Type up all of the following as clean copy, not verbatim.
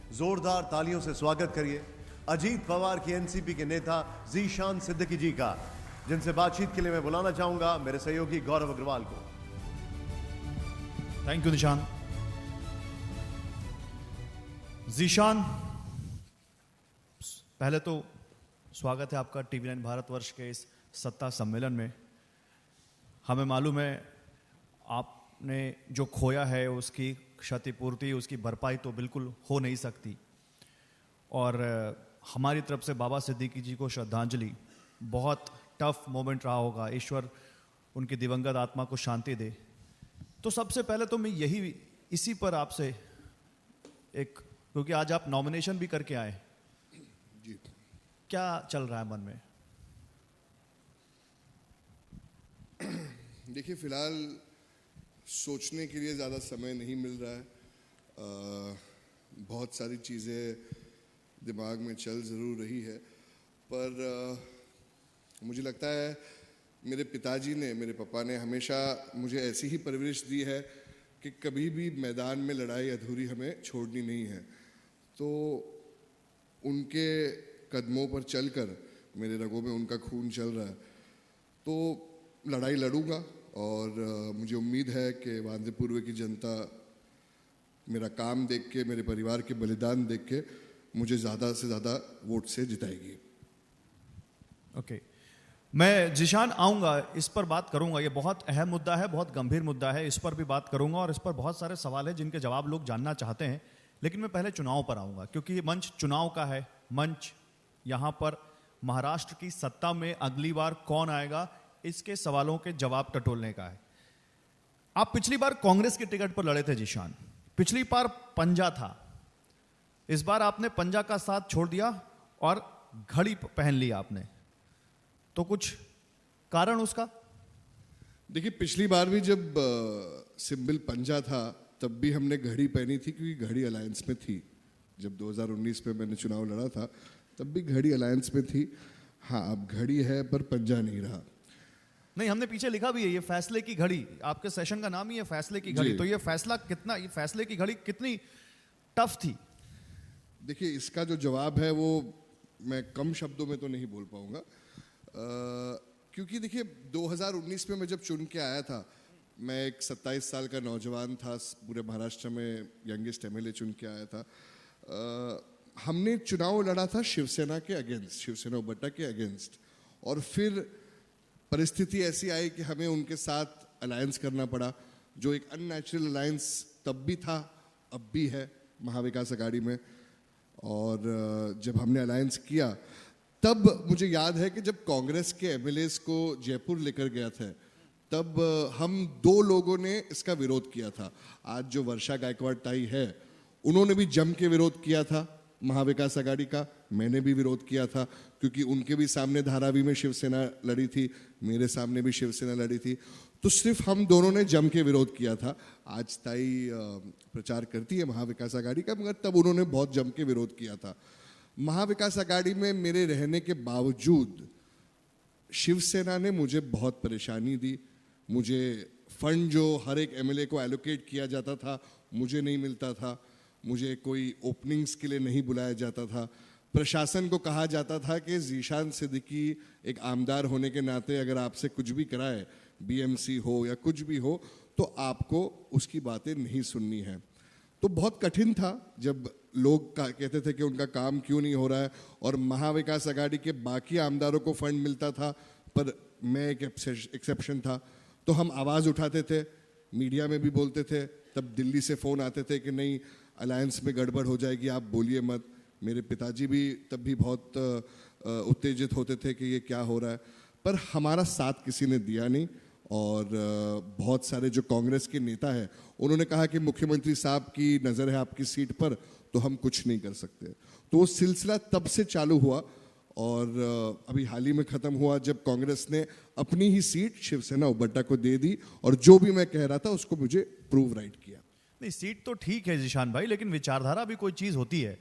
जोरदार तालियों से स्वागत करिए अजीत पवार की एनसीपी के नेता ज़ीशान सिद्दीकी जी का, जिनसे बातचीत के लिए मैं बुलाना चाहूंगा मेरे सहयोगी गौरव अग्रवाल को। थैंक यू निशान। ज़ीशान, पहले तो स्वागत है आपका टीवी 9 भारतवर्ष के इस सत्ता सम्मेलन में। हमें मालूम है आपने जो खोया है उसकी क्षतिपूर्ति, उसकी भरपाई तो बिल्कुल हो नहीं सकती, और हमारी तरफ से बाबा सिद्दीकी जी को श्रद्धांजलि। बहुत टफ मोमेंट रहा होगा, ईश्वर उनकी दिवंगत आत्मा को शांति दे। तो सबसे पहले तो मैं इसी पर आपसे क्योंकि आज आप नॉमिनेशन भी करके आए जी, क्या चल रहा है मन में? देखिए, फिलहाल सोचने के लिए ज़्यादा समय नहीं मिल रहा है। बहुत सारी चीज़ें दिमाग में चल ज़रूर रही है, पर मुझे लगता है मेरे पिताजी ने, मेरे पापा ने हमेशा मुझे ऐसी ही परवरिश दी है कि कभी भी मैदान में लड़ाई अधूरी हमें छोड़नी नहीं है। तो उनके कदमों पर चलकर, मेरे रगों में उनका खून चल रहा है, तो लड़ाई लड़ूंगा। और मुझे उम्मीद है कि वांदे पूर्व की जनता मेरा काम देख के, मेरे परिवार के बलिदान देख के मुझे ज़्यादा से ज़्यादा वोट से जिताएगी। ओके, मैं ज़ीशान आऊँगा, इस पर बात करूँगा। ये बहुत अहम मुद्दा है, बहुत गंभीर मुद्दा है, इस पर भी बात करूँगा और इस पर बहुत सारे सवाल हैं जिनके जवाब लोग जानना चाहते हैं। लेकिन मैं पहले चुनाव पर आऊँगा, क्योंकि ये मंच चुनाव का है। मंच यहाँ पर महाराष्ट्र की सत्ता में अगली बार कौन आएगा, इसके सवालों के जवाब टटोलने का है। आप पिछली बार कांग्रेस के टिकट पर लड़े थे ज़ीशान, पिछली बार पंजा था, इस बार आपने पंजा का साथ छोड़ दिया और घड़ी पहन ली आपने, तो कुछ कारण उसका? देखिए, पिछली बार भी जब सिंबल पंजा था तब भी हमने घड़ी पहनी थी, क्योंकि घड़ी अलायंस में थी। जब 2019 में मैंने चुनाव लड़ा था तब भी घड़ी अलायंस में थी। हाँ, अब घड़ी है पर पंजा नहीं रहा। नहीं, हमने पीछे लिखा भी है ये फैसले की घड़ी, आपके सेशन का नाम ही है फैसले की घड़ी। तो ये फैसले की घड़ी कितनी टफ थी? देखिए, इसका जो जवाब है वो मैं कम शब्दों में तो नहीं बोल पाऊंगा, क्योंकि देखिए 2019 में मैं जब चुन के आया था, मैं एक 27 साल का नौजवान था, पूरे महाराष्ट्र में यंगेस्ट एमएलए चुन के आया था। हमने चुनाव लड़ा था शिवसेना के अगेंस्ट, शिवसेना उबट्टा के अगेंस्ट, और फिर परिस्थिति ऐसी आई कि हमें उनके साथ अलायंस करना पड़ा, जो एक अननेचुरल अलायंस तब भी था, अब भी है महाविकास अघाड़ी में। और जब हमने अलायंस किया तब मुझे याद है कि जब कांग्रेस के एमएलएस को जयपुर लेकर गया था तब हम दो लोगों ने इसका विरोध किया था। आज जो वर्षा गायकवाड़ ताई है, उन्होंने भी जम के विरोध किया था महाविकास अघाड़ी का, मैंने भी विरोध किया था, क्योंकि उनके भी सामने धारावी में शिवसेना लड़ी थी, मेरे सामने भी शिवसेना लड़ी थी। तो सिर्फ हम दोनों ने जम के विरोध किया था। आज ताई प्रचार करती है महाविकास अघाड़ी का, मगर तब उन्होंने बहुत जम के विरोध किया था। महाविकास अघाड़ी में मेरे रहने के बावजूद शिवसेना ने मुझे बहुत परेशानी दी। मुझे फंड जो हर एक एमएलए को एलोकेट किया जाता था मुझे नहीं मिलता था, मुझे कोई ओपनिंग्स के लिए नहीं बुलाया जाता था। प्रशासन को कहा जाता था कि ज़ीशान सिद्दीकी एक आमदार होने के नाते अगर आपसे कुछ भी कराए, बीएमसी हो या कुछ भी हो, तो आपको उसकी बातें नहीं सुननी है। तो बहुत कठिन था जब लोग कहते थे कि उनका काम क्यों नहीं हो रहा है, और महाविकास अघाड़ी के बाकी आमदारों को फंड मिलता था पर मैं एक एक्सेप्शन था। तो हम आवाज़ उठाते थे, मीडिया में भी बोलते थे, तब दिल्ली से फ़ोन आते थे कि नहीं अलायंस में गड़बड़ हो जाएगी, आप बोलिए मत। मेरे पिताजी भी तब भी बहुत उत्तेजित होते थे कि ये क्या हो रहा है, पर हमारा साथ किसी ने दिया नहीं। और बहुत सारे जो कांग्रेस के नेता हैं उन्होंने कहा कि मुख्यमंत्री साहब की नज़र है आपकी सीट पर, तो हम कुछ नहीं कर सकते। तो वो सिलसिला तब से चालू हुआ और अभी हाल ही में ख़त्म हुआ जब कांग्रेस ने अपनी ही सीट शिवसेना उबट्टा को दे दी, और जो भी मैं कह रहा था उसको मुझे प्रूव राइट किया। नहीं, सीट तो ठीक है ज़ीशान भाई, लेकिन विचारधारा भी कोई चीज़ होती है।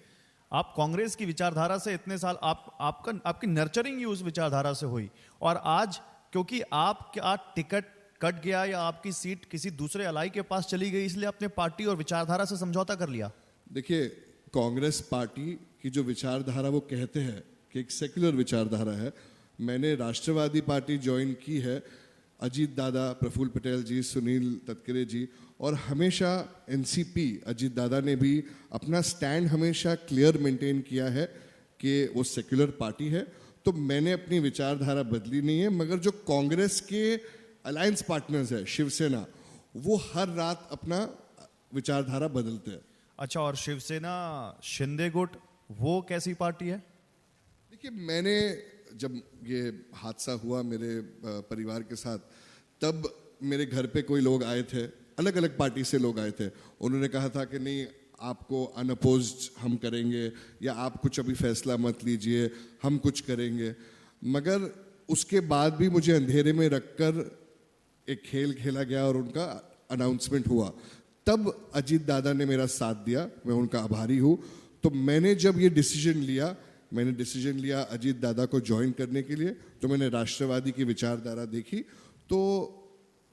आप कांग्रेस की विचारधारा से इतने साल आपकी नर्चरिंग ही उस विचारधारा से हुई, और आज क्योंकि आपका टिकट कट गया या आपकी सीट किसी दूसरे अलाई के पास चली गई, इसलिए अपने पार्टी और विचारधारा से समझौता कर लिया। देखिए, कांग्रेस पार्टी की जो विचारधारा वो कहते हैं कि एक सेक्युलर विचारधारा है। मैंने राष्ट्रवादी पार्टी ज्वाइन की है, अजीत दादा, प्रफुल्ल पटेल जी, सुनील तटकरे जी, और हमेशा एनसीपी अजीत दादा ने भी अपना स्टैंड हमेशा क्लियर मेंटेन किया है कि वो सेक्युलर पार्टी है। तो मैंने अपनी विचारधारा बदली नहीं है, मगर जो कांग्रेस के अलायंस पार्टनर्स है शिवसेना, वो हर रात अपना विचारधारा बदलते हैं। अच्छा, और शिवसेना शिंदे गुट वो कैसी पार्टी है? देखिए, मैंने जब ये हादसा हुआ मेरे परिवार के साथ, तब मेरे घर पे कोई लोग आए थे, अलग अलग पार्टी से लोग आए थे। उन्होंने कहा था कि नहीं, आपको अनअपोज्ड हम करेंगे, या आप कुछ अभी फैसला मत लीजिए, हम कुछ करेंगे। मगर उसके बाद भी मुझे अंधेरे में रखकर एक खेल खेला गया और उनका अनाउंसमेंट हुआ। तब अजीत दादा ने मेरा साथ दिया, मैं उनका आभारी हूँ। तो मैंने जब ये डिसीजन लिया अजीत दादा को ज्वाइन करने के लिए, तो मैंने राष्ट्रवादी की विचारधारा देखी, तो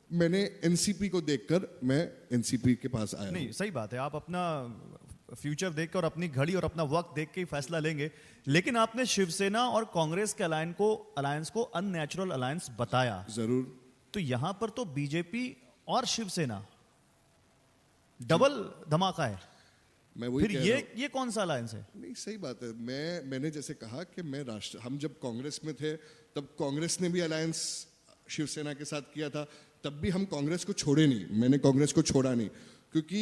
मैंने एनसीपी को देखकर मैं एनसीपी के पास आया। नहीं, सही बात है, आप अपना फ्यूचर देख कर और अपनी घड़ी और अपना वक्त देख के ही फैसला लेंगे। लेकिन आपने शिवसेना और कांग्रेस के अलायंस को अननेचुरल अलायंस बताया। जरूर। तो यहां पर तो बीजेपी और शिवसेना डबल धमाका है। मैं वही फिर कह रहा हूं। ये कौन सा अलायंस है? नहीं, सही बात है। मैंने जैसे कहा कि हम जब कांग्रेस में थे, तब कांग्रेस ने भी अलायंस शिवसेना के साथ किया था, तब भी हम कांग्रेस को छोड़े नहीं, मैंने कांग्रेस को छोड़ा नहीं, क्योंकि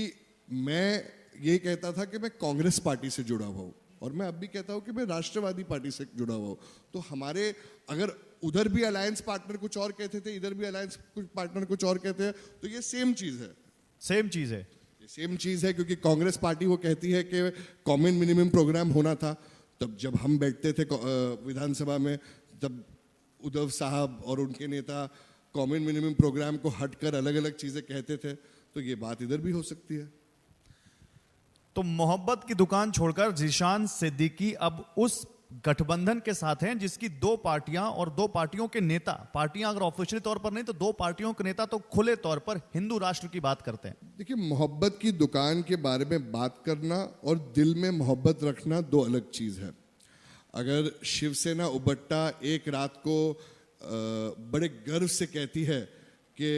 मैं ये कहता था कि मैं कांग्रेस पार्टी से जुड़ा हुआ हूँ, और मैं अब भी कहता हूँ कि मैं राष्ट्रवादी पार्टी से जुड़ा हुआ हूँ। तो हमारे अगर उधर भी अलायंस पार्टनर कुछ और कहते थे, इधर भी अलायंस पार्टनर कुछ और कहते हैं, तो ये सेम चीज है। सेम चीज है। सेम चीज है, क्योंकि कांग्रेस पार्टी वो कहती है कि कॉमन मिनिमम प्रोग्राम होना था। तब जब हम बैठते थे विधानसभा में, तब उद्धव साहब और उनके नेता कॉमन मिनिमम प्रोग्राम को हटकर अलग अलग चीजें कहते थे। तो ये बात इधर भी हो सकती है। तो मोहब्बत की दुकान छोड़कर जीशान सिद्दीकी अब उस गठबंधन के साथ हैं जिसकी दो पार्टियां और दो पार्टियों के नेता, पार्टियां अगर ऑफिशियली तौर पर नहीं तो दो पार्टियों के नेता तो खुले तौर पर हिंदू राष्ट्र की बात करते हैं। देखिए, मोहब्बत की दुकान के बारे में बात करना और दिल में मोहब्बत रखना दो अलग चीज है। अगर शिवसेना उबट्टा एक रात को बड़े गर्व से कहती है कि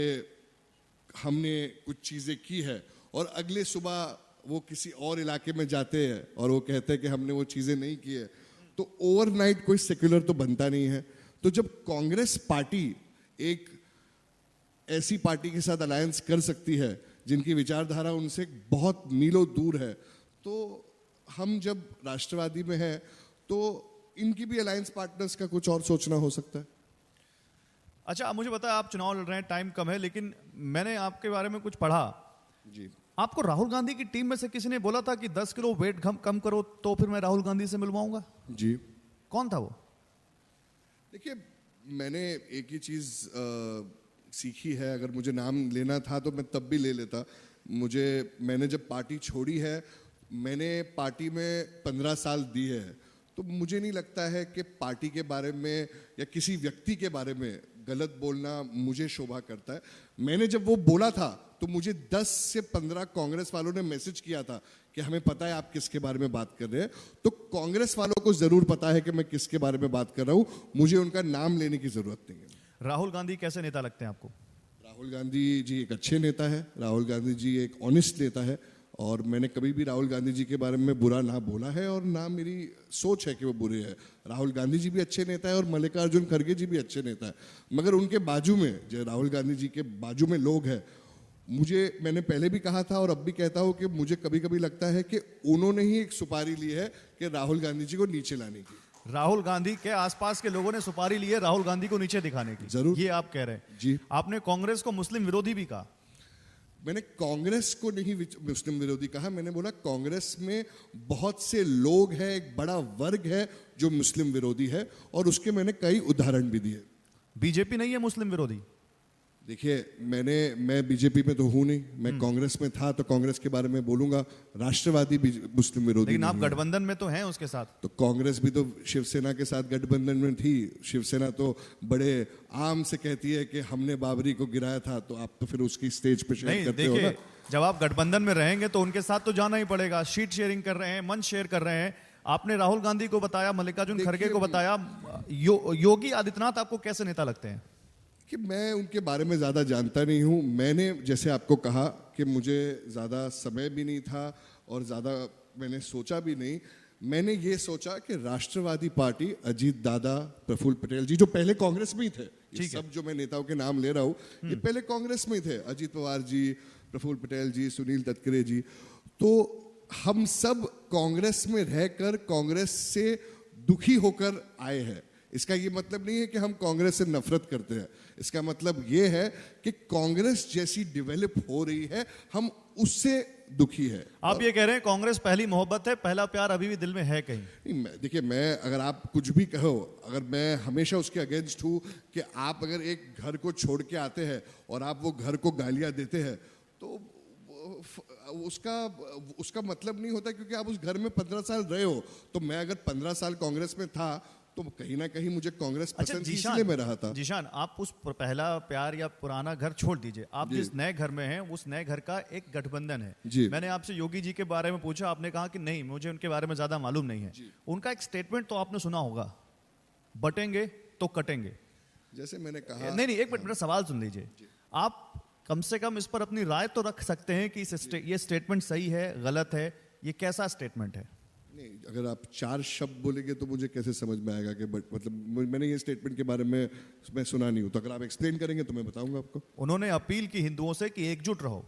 हमने कुछ चीजें की है, और अगले सुबह वो किसी और इलाके में जाते हैं और वो कहते हैं कि हमने वो चीजें नहीं की है, तो ओवरनाइट कोई सेक्युलर तो बनता नहीं है। तो जब कांग्रेस पार्टी एक ऐसी पार्टी के साथ अलायंस कर सकती है जिनकी विचारधारा उनसे बहुत मीलों दूर है, तो हम जब राष्ट्रवादी में हैं, तो इनकी भी अलायंस पार्टनर्स का कुछ और सोचना हो सकता है। अच्छा, मुझे पता है आप चुनाव लड़ रहे हैं, टाइम कम है, लेकिन मैंने आपके बारे में कुछ पढ़ा। जी। आपको राहुल गांधी की टीम में से किसी ने बोला था कि 10 किलो वेट कम करो तो फिर मैं राहुल गांधी से मिलवाऊंगा। जी। कौन था वो? देखिए, मैंने एक ही चीज सीखी है, अगर मुझे नाम लेना था तो मैं तब भी ले लेता। मैंने जब पार्टी छोड़ी है, मैंने पार्टी में 15 साल दिए हैं, तो मुझे नहीं लगता है कि पार्टी के बारे में या किसी व्यक्ति के बारे में गलत बोलना मुझे शोभा करता है। मैंने जब वो बोला था, तो मुझे 10 से 15 कांग्रेस वालों ने मैसेज किया था कि हमें पता है आप किसके बारे में बात कर रहे हैं। तो कांग्रेस वालों को जरूर पता है कि मैं किसके बारे में बात कर रहा हूं, मुझे उनका नाम लेने की जरूरत नहीं है। राहुल गांधी कैसे नेता लगते हैं आपको? राहुल गांधी जी एक अच्छे नेता है, राहुल गांधी जी एक ऑनेस्ट नेता है, और मैंने कभी भी राहुल गांधी जी के बारे में बुरा ना बोला है, और ना मेरी सोच है कि वो बुरे हैं। राहुल गांधी जी भी अच्छे नेता है और मल्लिकार्जुन खड़गे जी भी अच्छे नेता है, मगर उनके बाजू में, जो राहुल गांधी जी के बाजू में लोग हैं, मैंने पहले भी कहा था और अब भी कहता हूं कि मुझे कभी कभी लगता है कि उन्होंने ही एक सुपारी ली है कि राहुल गांधी जी को नीचे लाने की। राहुल गांधी के आसपास के लोगों ने सुपारी ली है राहुल गांधी को नीचे दिखाने की। जरूर, ये आप कह रहे हैं। जी। आपने कांग्रेस को मुस्लिम विरोधी भी कहा। मैंने कांग्रेस को नहीं मुस्लिम विरोधी कहा, मैंने बोला कांग्रेस में बहुत से लोग हैं, एक बड़ा वर्ग है जो मुस्लिम विरोधी है, और उसके मैंने कई उदाहरण भी दिए। बीजेपी नहीं है मुस्लिम विरोधी? देखिए, मैं बीजेपी में तो हूं नहीं, मैं कांग्रेस में था तो कांग्रेस के बारे में बोलूंगा। राष्ट्रवादी मुस्लिम विरोधी, लेकिन आप गठबंधन में तो हैं उसके साथ। तो कांग्रेस भी तो शिवसेना के साथ गठबंधन में थी। शिवसेना तो बड़े आम से कहती है कि हमने बाबरी को गिराया था, तो आप तो फिर उसकी स्टेज पे शेयर करते हो ना। जब आप गठबंधन में रहेंगे तो उनके साथ तो जाना ही पड़ेगा। शीट शेयरिंग कर रहे हैं, मंच शेयर कर रहे हैं। आपने राहुल गांधी को बताया, मल्लिकार्जुन खड़गे को बताया, योगी आदित्यनाथ आपको कैसे नेता लगते हैं? कि मैं उनके बारे में ज़्यादा जानता नहीं हूँ। मैंने जैसे आपको कहा कि मुझे ज़्यादा समय भी नहीं था और ज़्यादा मैंने सोचा भी नहीं। मैंने ये सोचा कि राष्ट्रवादी पार्टी, अजीत दादा, प्रफुल्ल पटेल जी, जो पहले कांग्रेस में ही थे, ये सब जो मैं नेताओं के नाम ले रहा हूँ, ये पहले कांग्रेस में ही थे। अजीत पवार जी, प्रफुल्ल पटेल जी, सुनील तटकरे जी। तो हम सब कांग्रेस में रहकर कांग्रेस से दुखी होकर आए हैं। इसका ये मतलब नहीं है कि हम कांग्रेस से नफरत करते हैं। इसका मतलब ये है कि कांग्रेस जैसी डेवलप हो रही है, हम उससे दुखी है। आप ये कह रहे हैं कांग्रेस पहली मोहब्बत है, पहला प्यार अभी भी दिल में है कहीं? नहीं, देखिए, मैं अगर आप कुछ भी कहो, अगर मैं हमेशा उसके अगेंस्ट हूं कि आप अगर एक घर को छोड़ के आते हैं और आप वो घर को गालियां देते हैं, तो उसका मतलब नहीं होता, क्योंकि आप उस घर में 15 साल रहे हो। तो मैं अगर 15 साल कांग्रेस में था तो कहीं ना कहीं मुझे कांग्रेस पसंद थी, इसलिए मैं रहा था। जीशान, आप उस पहला प्यार या पुराना घर छोड़ दीजिए, आप जिस नए घर में हैं उस नए घर का एक गठबंधन है। मैंने आपसे योगी जी के बारे में पूछा, आपने कहा कि नहीं, मुझे उनके बारे में ज्यादा मालूम नहीं है। उनका एक स्टेटमेंट तो आपने सुना होगा, बटेंगे तो कटेंगे। जैसे मैंने कहा, नहीं, एक मिनट, मेरा सवाल सुन लीजिए। आप कम से कम इस पर अपनी राय तो रख सकते हैं कि ये स्टेटमेंट सही है, गलत है, ये कैसा स्टेटमेंट है? नहीं, अगर आप 4 शब्द बोलेंगे तो मुझे कैसे समझ में आएगा कि मतलब मैंने ये स्टेटमेंट के बारे में मैं सुना नहीं हूं। तो अगर आप एक्सप्लेन करेंगे तो मैं बताऊंगा आपको। उन्होंने अपील की हिंदुओं से कि एकजुट रहो,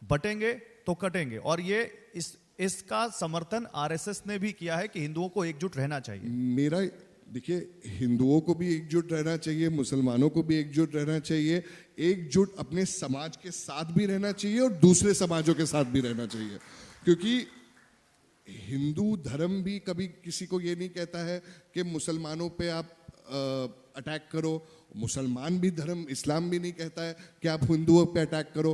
बटेंगे तो कटेंगे, और ये इसका समर्थन आरएसएस ने भी किया है कि हिंदुओं को एकजुट रहना चाहिए। मेरा, देखिए, हिंदुओं को भी एकजुट रहना चाहिए, मुसलमानों को भी एकजुट रहना चाहिए, एकजुट अपने समाज के साथ भी रहना चाहिए और दूसरे समाजों के साथ भी रहना चाहिए। क्योंकि हिंदू धर्म भी कभी किसी को ये नहीं कहता है कि मुसलमानों पे आप अटैक करो। मुसलमान भी धर्म, इस्लाम भी नहीं कहता है कि आप हिंदुओं पे अटैक करो।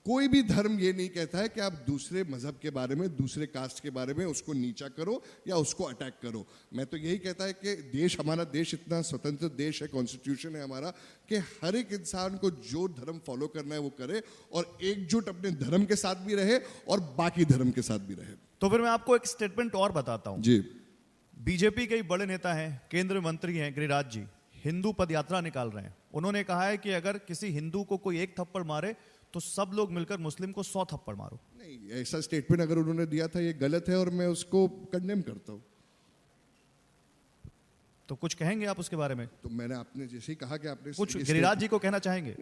कोई भी धर्म ये नहीं कहता है कि आप दूसरे मजहब के बारे में, दूसरे कास्ट के बारे में उसको नीचा करो या उसको अटैक करो। मैं तो यही कहता है कि देश, हमारा देश इतना स्वतंत्र देश है, कॉन्स्टिट्यूशन है हमारा, कि हर एक इंसान को जो धर्म फॉलो करना है वो करे और एकजुट अपने धर्म के साथ भी रहे और बाकी धर्म के साथ भी रहे। तो फिर मैं आपको एक स्टेटमेंट और बताता हूं। जी, बीजेपी के बड़े नेता हैं, केंद्रीय मंत्री हैं गिरिराज जी, हिंदू पद यात्रा निकाल रहे हैं। उन्होंने कहा है कि अगर किसी हिंदू को कोई एक थप्पड़ मारे तो सब लोग मिलकर मुस्लिम को 100 थप्पड़ मारो। नहीं, ऐसा स्टेटमेंट अगर उन्होंने दिया था ये गलत है और मैं उसको कंडेम करता हूं। तो कुछ कहेंगे आप उसके बारे में? तो मैंने आपने जैसे ही कहा कि आपने कुछ गिरिराज जी को कहना चाहेंगे?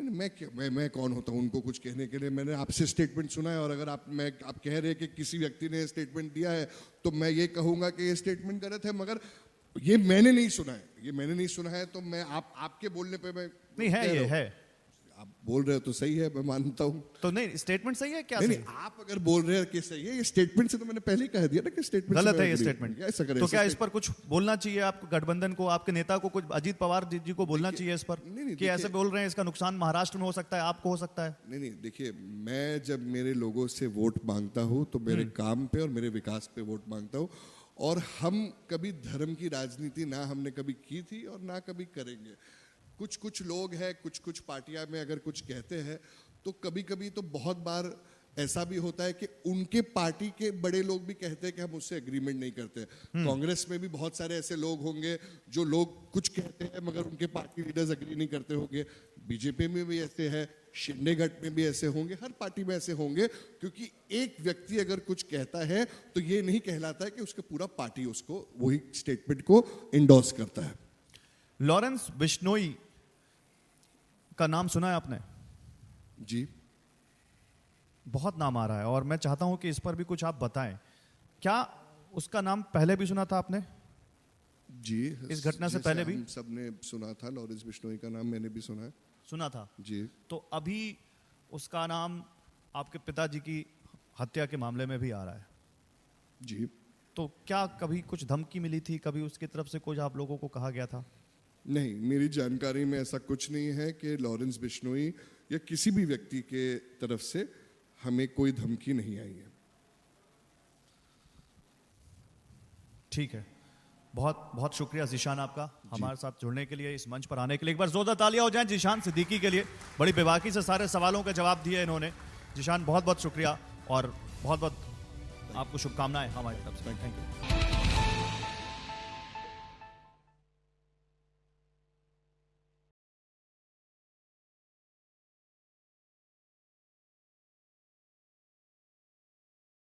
मैं कौन होता हूं उनको कुछ कहने के लिए? मैंने आपसे स्टेटमेंट सुना है और अगर आप कह रहे हैं कि किसी व्यक्ति ने स्टेटमेंट दिया है तो मैं ये कहूंगा कि ये स्टेटमेंट गलत है, मगर ये मैंने नहीं सुना है। तो मैं आपके बोलने पे मैं नहीं है, ये है, आप बोल रहे हो तो सही है, मैं मानता हूं। तो नहीं, स्टेटमेंट सही है क्या? नहीं, आप अगर बोल रहे हैं कि सही है, ये स्टेटमेंट से तो मैंने पहले ही कह दिया ना कि स्टेटमेंट गलत है ये स्टेटमेंट। तो क्या इस पर कुछ बोलना चाहिए आपको, गठबंधन को, आपके नेता को, कुछ अजीत पवार जी को बोलना चाहिए इस पर कि ऐसे बोल रहे हैं, इसका नुकसान महाराष्ट्र में हो सकता है, आपको हो सकता है? नहीं, देखिए, मैं जब मेरे लोगों से वोट मांगता हूं तो मेरे काम पे और मेरे विकास पे वोट मांगता हूं। और हम कभी धर्म की राजनीति ना हमने कभी की थी और ना कभी करेंगे। कुछ लोग हैं, कुछ पार्टियां में अगर कुछ कहते हैं तो कभी कभी तो बहुत बार ऐसा भी होता है कि उनके पार्टी के बड़े लोग भी कहते हैं कि हम उससे एग्रीमेंट नहीं करते। कांग्रेस में भी बहुत सारे ऐसे लोग होंगे जो लोग कुछ कहते हैं मगर उनके पार्टी लीडर्स एग्री नहीं करते होंगे। बीजेपी में भी ऐसे है, शिंदे गठ में भी ऐसे होंगे, हर पार्टी में ऐसे होंगे। क्योंकि एक व्यक्ति अगर कुछ कहता है तो ये नहीं कहलाता है कि उसका पूरा पार्टी उसको वही स्टेटमेंट को इंडोर्स करता है। लॉरेंस बिश्नोई का नाम सुना है आपने? जी, बहुत नाम आ रहा है और मैं चाहता हूं कि इस पर भी कुछ आप बताएं। क्या उसका नाम पहले भी सुना था आपने? जी, इस घटना से पहले भी सबने सुना था। लॉरेंस बिश्नोई का नाम मैंने भी सुना था। जी। तो अभी उसका नाम आपके पिताजी की हत्या के मामले में भी आ रहा है। जी। तो क्या कभी कुछ धमकी मिली थी, कभी उसकी तरफ से कुछ आप लोगों को कहा गया था? नहीं, मेरी जानकारी में ऐसा कुछ नहीं है कि लॉरेंस बिश्नोई या किसी भी व्यक्ति के तरफ से हमें कोई धमकी नहीं आई है। ठीक है, बहुत बहुत शुक्रिया ज़ीशान आपका हमारे साथ जुड़ने के लिए, इस मंच पर आने के लिए। एक बार जोरदार तालियां हो जाएं ज़ीशान सिद्दीकी के लिए। बड़ी बेबाकी से सारे सवालों के जवाब दिए इन्होंने। जिशान बहुत बहुत शुक्रिया और बहुत बहुत आपको शुभकामनाएं हमारी तरफ से। Thank you.